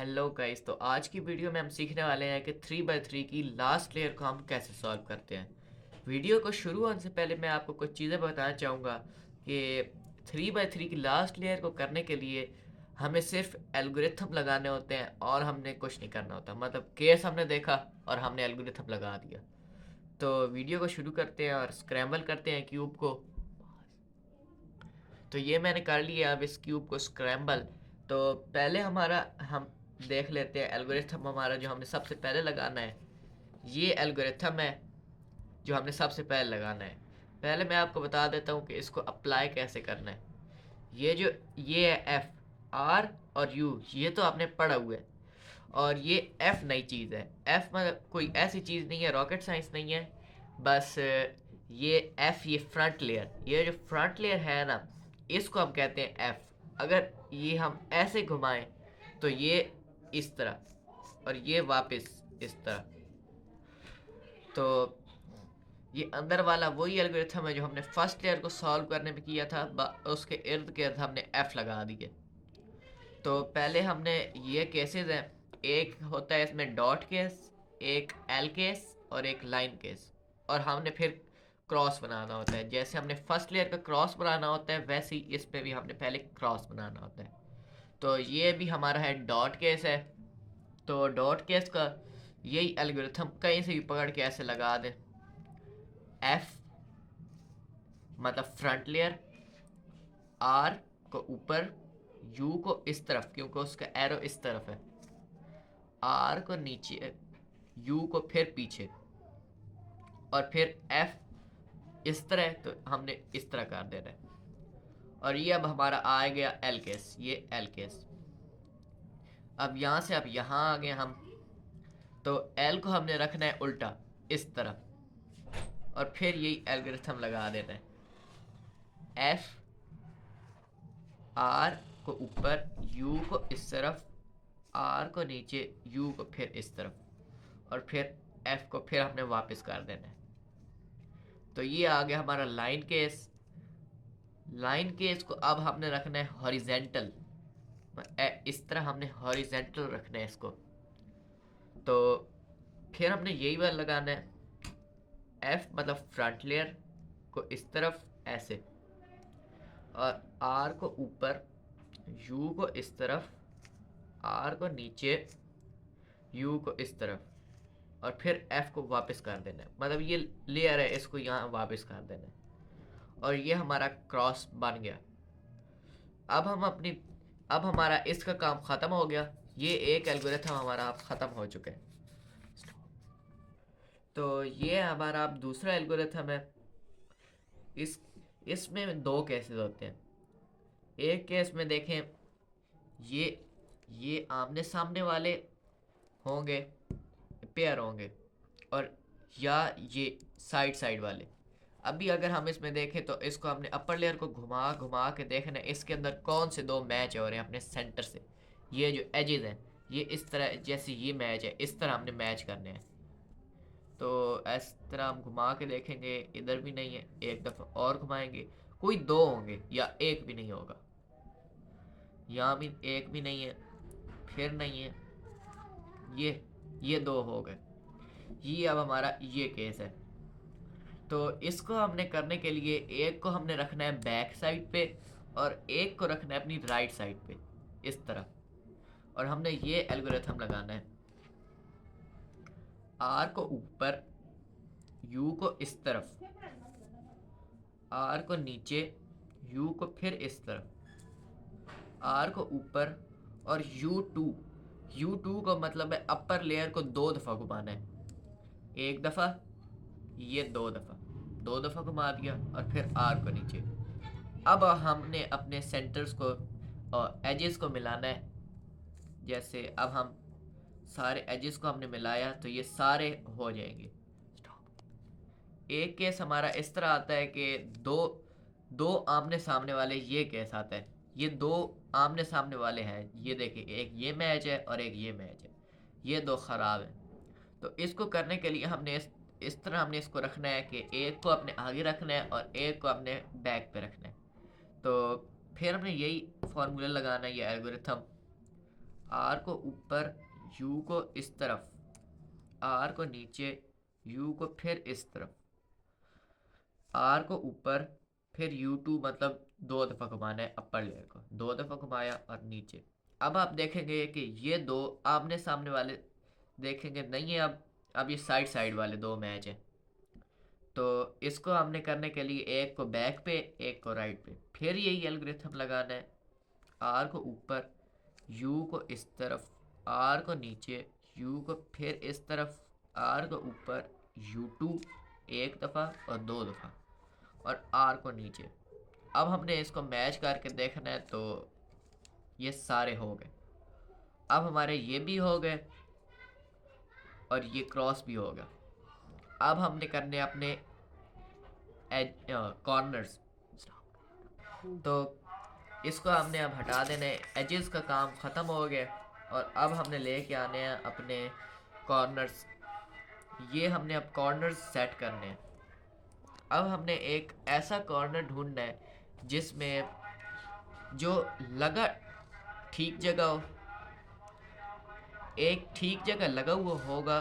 Hello guys. तो आज की वीडियो में हम सीखने वाले हैं कि 3x3 की लास्ट लेयर को हम कैसे सॉल्व करते हैं। वीडियो को शुरू होने से पहले मैं आपको कुछ चीज़ें बताना चाहूँगा कि 3x3 की लास्ट लेयर को करने के लिए हमें सिर्फ एल्गोरिथम लगाने होते हैं और हमने कुछ नहीं करना होता। मतलब केस हमने देखा और हमने एल्गोरिथम लगा दिया। तो वीडियो को शुरू करते हैं और स्क्रैम्बल करते हैं क्यूब को। तो ये मैंने कर लिया। अब इस क्यूब को स्क्रैम्बल। तो पहले हमारा हम देख लेते हैं एल्गोरिथम हमारा जो हमने सबसे पहले लगाना है। ये एल्गोरिथम है जो हमने सबसे पहले लगाना है। पहले मैं आपको बता देता हूँ कि इसको अप्लाई कैसे करना है। ये है एफ, आर और यू, ये तो आपने पढ़ा हुआ है। और ये एफ नई चीज़ है। एफ मतलब कोई ऐसी चीज़ नहीं है, रॉकेट साइंस नहीं है। बस ये एफ, ये फ्रंट लेयर, ये जो फ्रंट लेयर है ना, इसको हम कहते हैं एफ। अगर ये हम ऐसे घुमाएं तो ये इस तरह और ये वापस इस तरह। तो ये अंदर वाला वही एल्गोरिथम है जो हमने फर्स्ट लेयर को सॉल्व करने में किया था। उसके इर्द गिर्द हमने एफ लगा दिए। तो पहले हमने ये केसेस हैं। एक होता है इसमें डॉट केस, एक एल केस और एक लाइन केस। और हमने फिर क्रॉस बनाना होता है। जैसे हमने फर्स्ट लेयर का क्रॉस बनाना होता है वैसे ही इसमें भी हमने पहले क्रॉस बनाना होता है। तो ये भी हमारा है डॉट केस है। तो डॉट केस का यही एल्गोरिथम कहीं से भी पकड़ के ऐसे लगा दें। एफ मतलब फ्रंट लेयर, आर को ऊपर, यू को इस तरफ क्योंकि उसका एरो इस तरफ है, आर को नीचे, यू को फिर पीछे, और फिर एफ इस तरह। तो हमने इस तरह कर देना है। और ये अब हमारा आ गया एल केस, ये एल केस। अब यहाँ से अब यहाँ आ गए हम। तो एल को हमने रखना है उल्टा इस तरह, और फिर यही एल्गोरिथम लगा देना है। एफ, आर को ऊपर, यू को इस तरफ, आर को नीचे, यू को फिर इस तरफ, और फिर एफ को फिर हमने वापस कर देना है। तो ये आ गया हमारा लाइन केस। लाइन केस को अब हमने रखना है हॉरिजेंटल। इस तरह हमने हॉरिजेंटल रखना है इसको। तो फिर हमने यही वाला लगाना है। एफ मतलब फ्रंट लेयर को इस तरफ ऐसे, और आर को ऊपर, यू को इस तरफ, आर को नीचे, यू को इस तरफ, और फिर एफ को वापस कर देना है। मतलब ये लेयर है, इसको यहाँ वापस कर देना है। और ये हमारा क्रॉस बन गया। अब हम अपनी अब हमारा इसका काम ख़त्म हो गया। ये एक एल्गोरिथम हमारा अब ख़त्म हो चुका है। तो ये हमारा अब दूसरा एल्गोरिथम है। इस इसमें दो केसेस होते हैं। एक केस में देखें, ये ये आमने सामने वाले होंगे, पेयर होंगे, और या ये साइड साइड वाले। अभी अगर हम इसमें देखें तो इसको हमने अपर लेयर को घुमा घुमा के देखना है इसके अंदर कौन से दो मैच हो रहे हैं अपने सेंटर से। ये जो एजेस हैं ये इस तरह, जैसे ये मैच है इस तरह हमने मैच करने हैं। तो इस तरह हम घुमा के देखेंगे, इधर भी नहीं है, एक दफ़ा और घुमाएंगे, कोई दो होंगे या एक भी नहीं होगा। यहाँ भी एक भी नहीं है, फिर नहीं है, ये दो हो गए। ये अब हमारा ये केस है। तो इसको हमने करने के लिए एक को हमने रखना है बैक साइड पे और एक को रखना है अपनी राइट साइड पे इस तरह। और हमने ये एल्गोरिथम लगाना है। आर को ऊपर, यू को इस तरफ, आर को नीचे, यू को फिर इस तरफ, आर को ऊपर, और यू टू का मतलब है अपर लेयर को दो दफ़ा घुमाना है। एक दफ़ा, ये दो दफ़ा घुमा दिया, और फिर आर को नीचे। अब हमने अपने सेंटर्स को और एजेस को मिलाना है। जैसे अब हम सारे एजेस को हमने मिलाया तो ये सारे हो जाएंगे। एक केस हमारा इस तरह आता है कि दो दो आमने सामने वाले, ये केस आता है। ये दो आमने सामने वाले हैं, ये देखिए, एक ये मैच है और एक ये मैच है, ये दो ख़राब हैं। तो इसको करने के लिए हमने इस तरह हमने इसको रखना है कि एक को अपने आगे रखना है और एक को अपने बैक पे रखना है। तो फिर हमने यही फार्मूला लगाना है, ये एल्गोरिथम आर को ऊपर, यू को इस तरफ, आर को नीचे, यू को फिर इस तरफ, आर को ऊपर, फिर U2 मतलब 2 दफ़ा घुमाना है अपर लेयर को, 2 दफ़ा घुमाया और नीचे। अब आप देखेंगे कि ये दो आमने सामने वाले देखेंगे नहीं है, अब ये साइड साइड वाले दो मैच हैं। तो इसको हमने करने के लिए एक को बैक पे, एक को राइट पे, फिर यही एल्गोरिथम लगाना है। आर को ऊपर, यू को इस तरफ, आर को नीचे, यू को फिर इस तरफ, आर को ऊपर, U2 1 दफ़ा और 2 दफ़ा, और आर को नीचे। अब हमने इसको मैच करके देखना है, तो ये सारे हो गए। अब हमारे ये भी हो गए और ये क्रॉस भी हो गया। अब हमने करने अपने कॉर्नर्स, तो इसको हमने अब हटा देना है, एजेस का काम ख़त्म हो गया। और अब हमने लेके आने हैं अपने कॉर्नर्स। ये हमने अब कॉर्नर्स सेट करने हैं। अब हमने एक ऐसा कॉर्नर ढूंढना है जिसमें जो लगा ठीक जगह हो, एक ठीक जगह लगा हुआ होगा,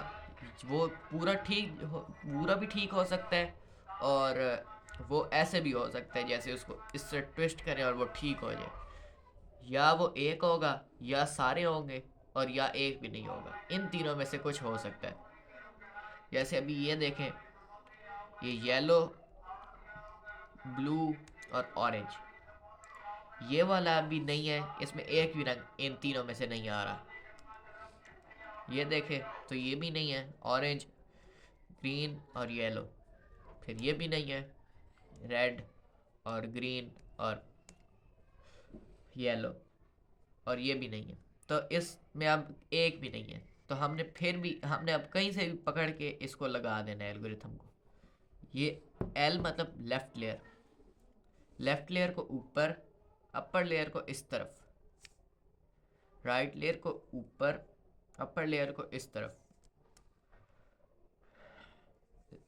वो पूरा भी ठीक हो सकता है, और वो ऐसे भी हो सकता है जैसे उसको इससे ट्विस्ट करें और वो ठीक हो जाए। या वो एक होगा, या सारे होंगे, और या एक भी नहीं होगा। इन तीनों में से कुछ हो सकता है। जैसे अभी ये देखें, ये येलो, ब्लू और ऑरेंज, ये वाला अभी नहीं है, इसमें एक भी रंग इन तीनों में से नहीं आ रहा। ये देखें तो ये भी नहीं है, ऑरेंज, ग्रीन और येलो। फिर ये भी नहीं है, रेड और ग्रीन और येलो, और ये भी नहीं है। तो इसमें अब एक भी नहीं है, तो हमने अब कहीं से भी पकड़ के इसको लगा देना है एल्गोरिथम को। ये एल मतलब लेफ्ट लेयर को ऊपर, अपर लेयर को इस तरफ, राइट लेयर को ऊपर, अपर लेयर को इस तरफ,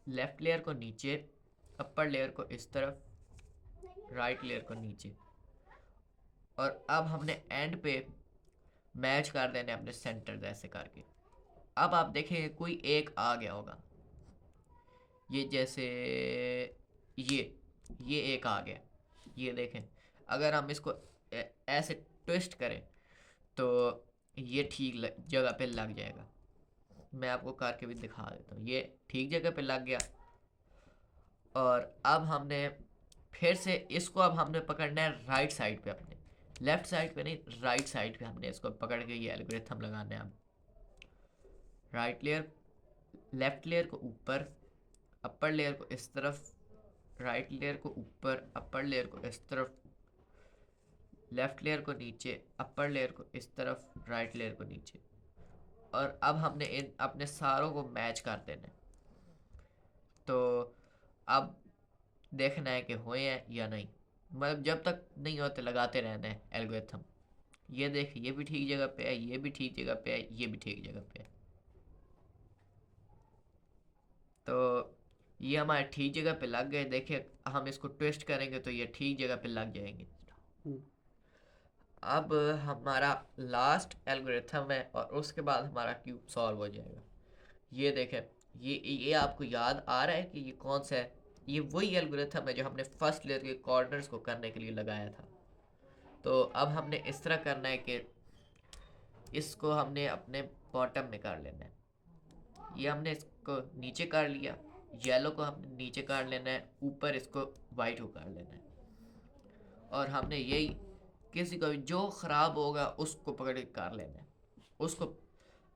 लेफ्ट लेयर को नीचे, अपर लेयर को इस तरफ, राइट लेयर को नीचे। और अब हमने एंड पे मैच कर देने अपने सेंटर ऐसे करके। अब आप देखेंगे कोई एक आ गया होगा, ये जैसे ये एक आ गया। ये देखें, अगर हम इसको ऐसे ट्विस्ट करें तो ये ठीक जगह पे लग जाएगा। मैं आपको करके भी दिखा देता हूँ, ये ठीक जगह पे लग गया। और अब हमने फिर से इसको अब हमने पकड़ना है राइट साइड पे, अपने लेफ्ट साइड पे नहीं, राइट साइड पे हमने इसको पकड़ के ये एल्गोरिथम लगाना है। अब राइट लेयर, लेफ्ट लेयर को ऊपर, अपर लेयर को इस तरफ, राइट लेयर को ऊपर, अपर लेयर को इस तरफ, लेफ्ट लेयर को नीचे, अपर लेयर को इस तरफ, राइट लेयर को नीचे। और अब हमने इन अपने सारों को मैच कर देना है। तो अब देखना है कि हुए हैं या नहीं, मतलब जब तक नहीं होते लगाते रहना है एल्गोरिथम। ये देख, ये भी ठीक जगह पे है, ये भी ठीक जगह पे है, ये भी ठीक जगह पे है। तो ये हमारे ठीक जगह पे लग गए। देखिए, हम इसको ट्विस्ट करेंगे तो ये ठीक जगह पे लग जाएंगे। अब हमारा लास्ट एल्गोरिथम है और उसके बाद हमारा क्यूब सॉल्व हो जाएगा। ये देखें, ये आपको याद आ रहा है कि ये कौन सा है? ये वही एल्गोरिथम है जो हमने फर्स्ट लेयर के कॉर्नर्स को करने के लिए लगाया था। तो अब हमने इस तरह करना है कि इसको हमने अपने बॉटम में कर लेना है। ये हमने इसको नीचे कर लिया, येलो को हमने नीचे कर लेना है, ऊपर इसको वाइट को कर लेना है। और हमने यही किसी को जो ख़राब होगा उसको पकड़ के कर लेना है, उसको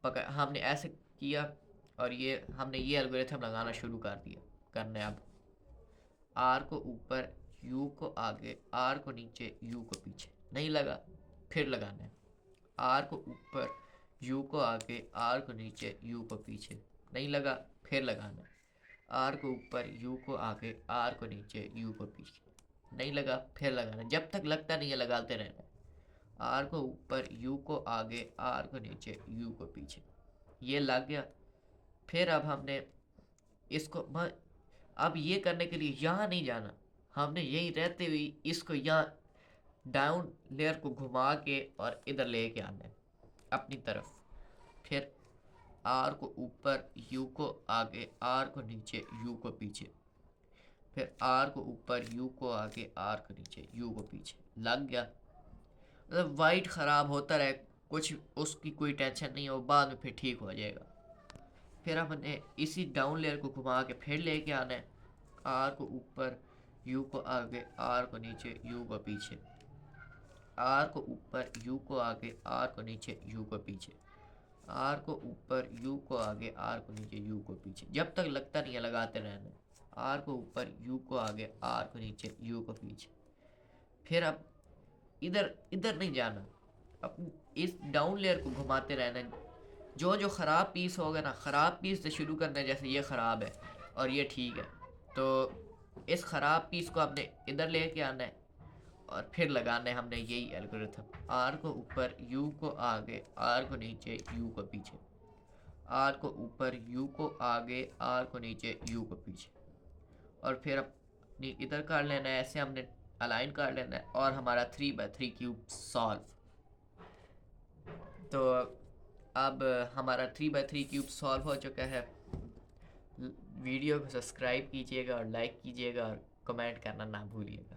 पकड़ हमने ऐसे किया। और ये हमने ये एल्गोरिथम लगाना शुरू कर दिया करना है। अब आर को ऊपर, यू को आगे, आर को नीचे, यू को पीछे। नहीं लगा, फिर लगाना है। आर को ऊपर, यू को आगे, आर को नीचे, यू को पीछे। नहीं लगा, फिर लगाना है। आर को ऊपर, यू को आगे, आर को नीचे, यू को पीछे। नहीं लगा, फिर लगाना है। जब तक लगता नहीं है लगाते रहना है। आर को ऊपर, यू को आगे, आर को नीचे, यू को पीछे। ये लग गया। फिर अब हमने इसको अब ये करने के लिए यहाँ नहीं जाना, हमने यही रहते हुए इसको यहाँ डाउन लेयर को घुमा के और इधर लेके आना है। अपनी तरफ, फिर आर को ऊपर, यू को आगे, आर को नीचे, यू को पीछे, फिर आर को ऊपर, यू को आगे, आर को नीचे, यू को पीछे। लग गया? मतलब वाइट ख़राब होता रहे, कुछ उसकी कोई टेंशन नहीं हो, बाद में फिर ठीक हो जाएगा। फिर हमने इसी डाउन लेयर को घुमा के फिर लेके आना है, आर को ऊपर, यू को आगे, आर को नीचे, यू को पीछे, आर को ऊपर, यू को आगे, आर को नीचे, यू को पीछे, आर को ऊपर, यू को आगे, आर को नीचे, यू को पीछे। जब तक लगता नहीं है लगाते रहना। आर को ऊपर, यू को आगे, आर को नीचे, यू को पीछे। फिर अब इधर इधर नहीं जाना, अब इस डाउन लेयर को घुमाते रहना। जो जो ख़राब पीस होगा ना, ख़राब पीस से शुरू करना है। जैसे ये ख़राब है और ये ठीक है, तो इस ख़राब पीस को आपने इधर लेके आना है और फिर लगाना है हमने यही एल्गोरिथम। आर को ऊपर, यू को आगे, आर को नीचे, यू को पीछे, आर को ऊपर, यू को आगे, आर को नीचे, यू को पीछे। और फिर अपनी इधर कर लेना है, ऐसे हमने अलाइन कर लेना है और हमारा 3x3 क्यूब सॉल्व। तो अब हमारा 3x3 क्यूब सॉल्व हो चुका है। वीडियो को सब्सक्राइब कीजिएगा और लाइक कीजिएगा और कमेंट करना ना भूलिएगा।